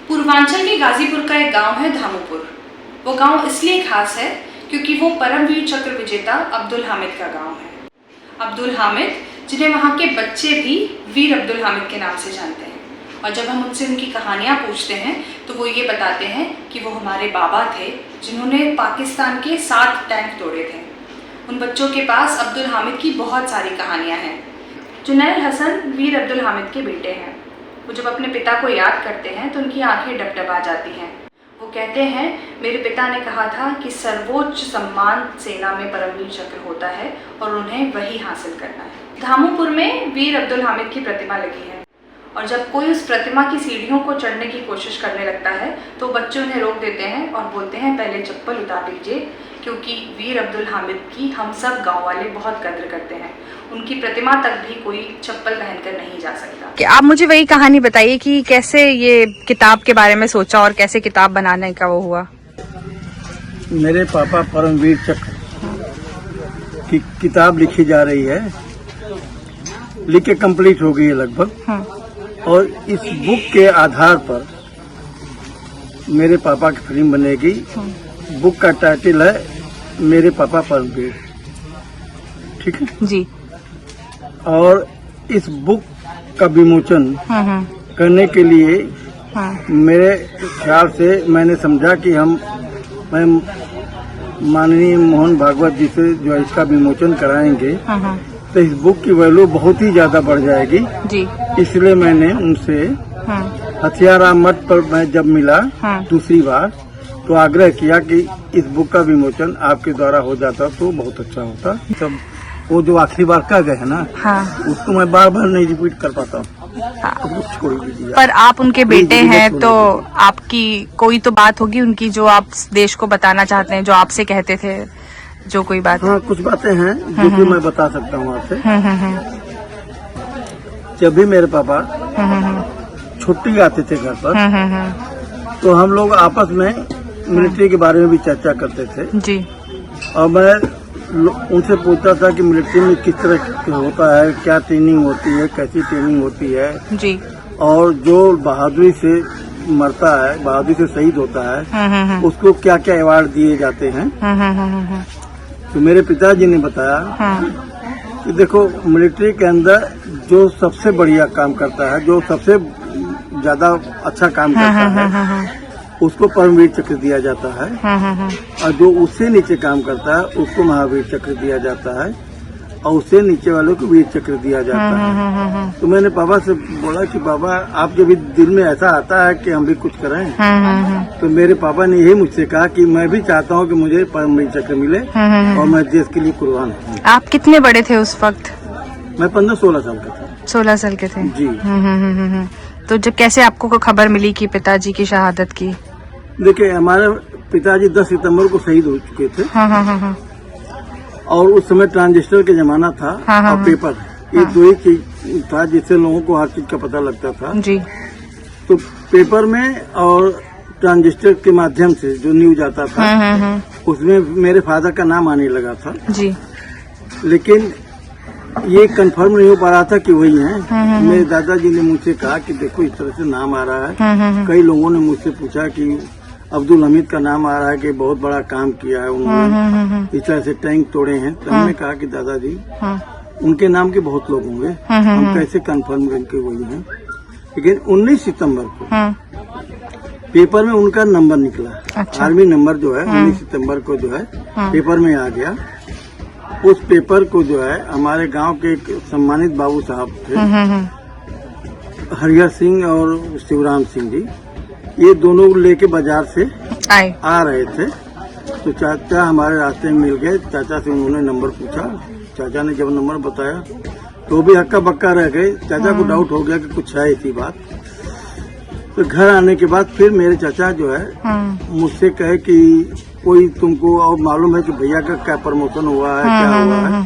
पूर्वांचल के गाजीपुर का एक गांव है धामूपुर। वो गांव इसलिए खास है क्योंकि वो परमवीर चक्र विजेता अब्दुल हामिद का गांव है। अब्दुल हामिद, जिन्हें वहाँ के बच्चे भी वीर अब्दुल हामिद के नाम से जानते हैं। और जब हम उनसे उनकी कहानियाँ पूछते हैं तो वो ये बताते हैं कि वो हमारे बाबा थे जिन्होंने पाकिस्तान के 7 टैंक तोड़े थे। उन बच्चों के पास अब्दुल हामिद की बहुत सारी कहानियाँ हैं। जुनैल हसन वीर अब्दुल हामिद के बेटे हैं। वो जब अपने पिता को याद करते हैं तो उनकी आंखें डबडबा जाती हैं। वो कहते हैं, मेरे पिता ने कहा था कि सर्वोच्च सम्मान सेना में परमवीर चक्र होता है और उन्हें वही हासिल करना है। धामूपुर में वीर अब्दुल हामिद की प्रतिमा लगी है और जब कोई उस प्रतिमा की सीढ़ियों को चढ़ने की कोशिश करने लगता है तो बच्चे उन्हें रोक देते हैं और बोलते हैं, पहले चप्पल उतार लीजिए, क्योंकि वीर अब्दुल हामिद की हम सब गांव वाले बहुत कद्र करते हैं। उनकी प्रतिमा तक भी कोई चप्पल पहनकर नहीं जा सकता। कि आप मुझे वही कहानी बताइए कि कैसे ये किताब के बारे में सोचा और कैसे किताब बनाने का वो हुआ। मेरे पापा परमवीर चक्र की किताब लिखी जा रही है, लिख के कंप्लीट हो गई है लगभग। और इस बुक के आधार पर मेरे पापा की फिल्म बनेगी। बुक का टाइटल है मेरे पापा परमवीर, ठीक है जी। और इस बुक का विमोचन करने के लिए मेरे ख्याल से मैंने समझा कि मैं माननीय मोहन भागवत जी से जो है इसका विमोचन कराएंगे तो इस बुक की वैल्यू बहुत ही ज्यादा बढ़ जाएगी जी। इसलिए मैंने उनसे हथियाराम मठ पर मैं जब मिला दूसरी बार तो आग्रह किया कि इस बुक का विमोचन आपके द्वारा हो जाता तो बहुत अच्छा होता। तब वो जो आखिरी बार कह गए है ना, उसको मैं बार बार नहीं रिपीट कर पाता हूँ। छोड़ दीजिए। पर आप उनके बेटे हैं तो आपकी कोई तो बात होगी उनकी जो आप देश को बताना चाहते हैं, जो आपसे कहते थे जो कोई बात। हाँ, कुछ बातें हैं जो कि मैं बता सकता हूँ आपसे। जब भी मेरे पापा छुट्टी आते थे घर पर तो हम लोग आपस में मिलिट्री के बारे में भी चर्चा करते थे जी। और मैं उनसे पूछता था कि मिलिट्री में किस तरह होता है, क्या ट्रेनिंग होती है, कैसी ट्रेनिंग होती है जी। और जो बहादुरी से मरता है, बहादुरी से शहीद होता है, उसको क्या क्या अवार्ड दिए जाते हैं। तो मेरे पिताजी ने बताया कि देखो मिलिट्री के अंदर जो सबसे बढ़िया काम करता है, जो सबसे ज्यादा अच्छा काम करता है उसको परमवीर चक्र दिया जाता है और जो उससे नीचे काम करता है उसको महावीर चक्र दिया जाता है और उससे नीचे वालों को वीर चक्र दिया जाता है। तो मैंने पापा से बोला कि पापा आप जब भी दिल में ऐसा आता है कि हम भी कुछ करें तो मेरे पापा ने यही मुझसे कहा कि मैं भी चाहता हूँ कि मुझे परमवीर चक्र मिले और मैं देश के लिए कुर्बान हूँ। आप कितने बड़े थे उस वक्त? मैं 15-16 साल का था। 16 साल के थे जी। तो जब कैसे आपको खबर मिली कि पिताजी की शहादत की? देखिए, हमारे पिताजी 10 सितंबर को शहीद हो चुके थे और उस समय ट्रांजिस्टर के जमाना था और पेपर, ये दो ही चीज था जिससे लोगों को हर चीज का पता लगता था जी। तो पेपर में और ट्रांजिस्टर के माध्यम से जो न्यूज आता था उसमें मेरे फादर का नाम आने लगा था जी। लेकिन ये कंफर्म नहीं हो पा रहा था कि वही हैं। मेरे दादाजी ने मुझसे कहा कि देखो इस तरह से नाम आ रहा है। कई लोगों ने मुझसे पूछा कि अब्दुल हमीद का नाम आ रहा है कि बहुत बड़ा काम किया है उन्होंने, इस तरह से टैंक तोड़े हैं। तो हमने कहा कि दादाजी उनके नाम के बहुत लोग होंगे, हम कैसे कंफर्म करके वही हैं। लेकिन 19 सितंबर को पेपर में उनका नंबर निकला। अच्छा। आर्मी नंबर जो है 19 सितंबर को जो है पेपर में आ गया। उस पेपर को जो है हमारे गांव के एक सम्मानित बाबू साहब थे, हरिहर सिंह और शिवराम सिंह जी, ये दोनों लेके बाजार से आ रहे थे। तो चाचा हमारे रास्ते में मिल गए। चाचा से उन्होंने नंबर पूछा। चाचा ने जब नंबर बताया तो भी हक्का बक्का रह गए। चाचा को डाउट हो गया कि कुछ है ऐसी बात। तो घर आने के बाद फिर मेरे चाचा जो है मुझसे कहे कि कोई तुमको और मालूम है कि भैया का क्या प्रमोशन हुआ है, क्या हुआ है?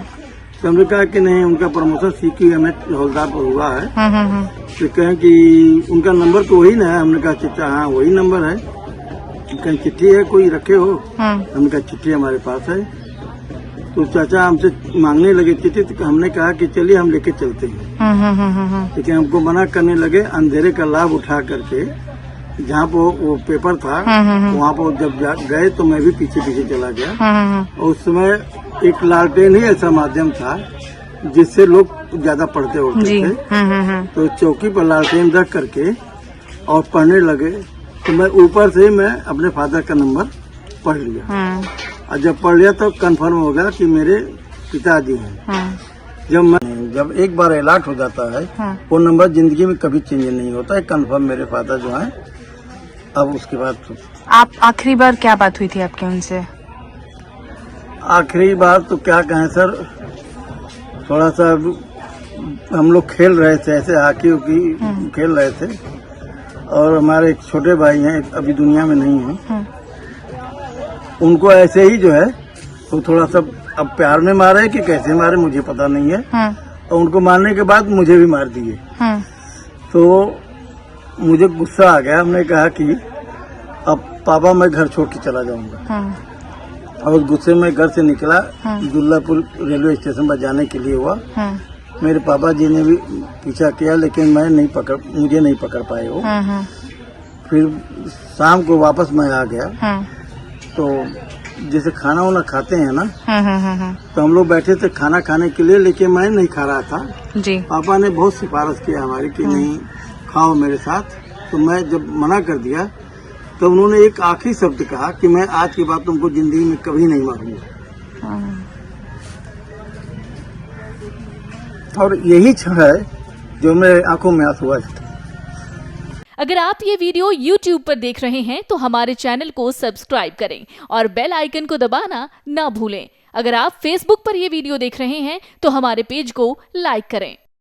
तो हमने कहा कि नहीं, उनका प्रमोशन CQM हवलदार पर हुआ है। तो कहें कि उनका नंबर तो वही ना है। हमने कहा चाचा हाँ वही नंबर है। कहीं चिट्ठी है कोई रखे हो? हमने कहा चिट्ठी हमारे पास है। तो चाचा हमसे मांगने लगे चिट्ठी। तो हमने कहा कि चलिए हम लेके चलते हैं। लेकिन हमको मना करने लगे। अंधेरे का लाभ उठा करके जहाँ पे वो पेपर था वहाँ पर जब गए तो मैं भी पीछे पीछे चला गया। और उस समय एक लालटेन ही ऐसा माध्यम था जिससे लोग ज्यादा पढ़ते होते थे। तो चौकी पर लालटेन रख करके और पढ़ने लगे तो मैं ऊपर से मैं अपने फादर का नंबर पढ़ लिया। और जब पढ़ लिया तो कंफर्म हो गया कि मेरे पिताजी हैं। जब एक बार अलर्ट हो जाता है वो नंबर जिंदगी में कभी चेंज नहीं होता है। कंफर्म मेरे फादर जो हैं। अब उसके बाद आप आखिरी बार क्या बात हुई थी आपकी उनसे? आखिरी बार तो क्या कहें सर, थोड़ा सा हम लोग खेल रहे थे, ऐसे हॉकी उकी खेल रहे थे। और हमारे एक छोटे भाई हैं, अभी दुनिया में नहीं हैं। उनको ऐसे ही जो है तो थोड़ा सा अब प्यार में मारे कि कैसे मारे मुझे पता नहीं है। और उनको मारने के बाद मुझे भी मार दिए। तो मुझे गुस्सा आ गया। हमने कहा कि अब पापा मैं घर छोड़ के चला जाऊंगा। और उस गुस्से में घर से निकला, दुल्लापुर रेलवे स्टेशन पर जाने के लिए हुआ। मेरे पापा जी ने भी पीछा किया लेकिन मुझे नहीं पकड़ पाए वो। फिर शाम को वापस मैं आ गया। तो जैसे खाना वाना खाते हैं ना, तो हम लोग बैठे थे खाना खाने के लिए, लेकिन मैं नहीं खा रहा था जी। पापा ने बहुत सिफारिश किया हमारी कि नहीं खाओ मेरे साथ। तो मैं जब मना कर दिया तो उन्होंने एक आखिरी शब्द कहा कि मैं आज के बाद तुमको जिंदगी में कभी नहीं मारूंगा। और यही क्षण है जो मेरे आंखों में आंसू आ जाते। अगर आप ये वीडियो YouTube पर देख रहे हैं तो हमारे चैनल को सब्सक्राइब करें और बेल आइकन को दबाना ना भूलें। अगर आप Facebook पर ये वीडियो देख रहे हैं तो हमारे पेज को लाइक करें।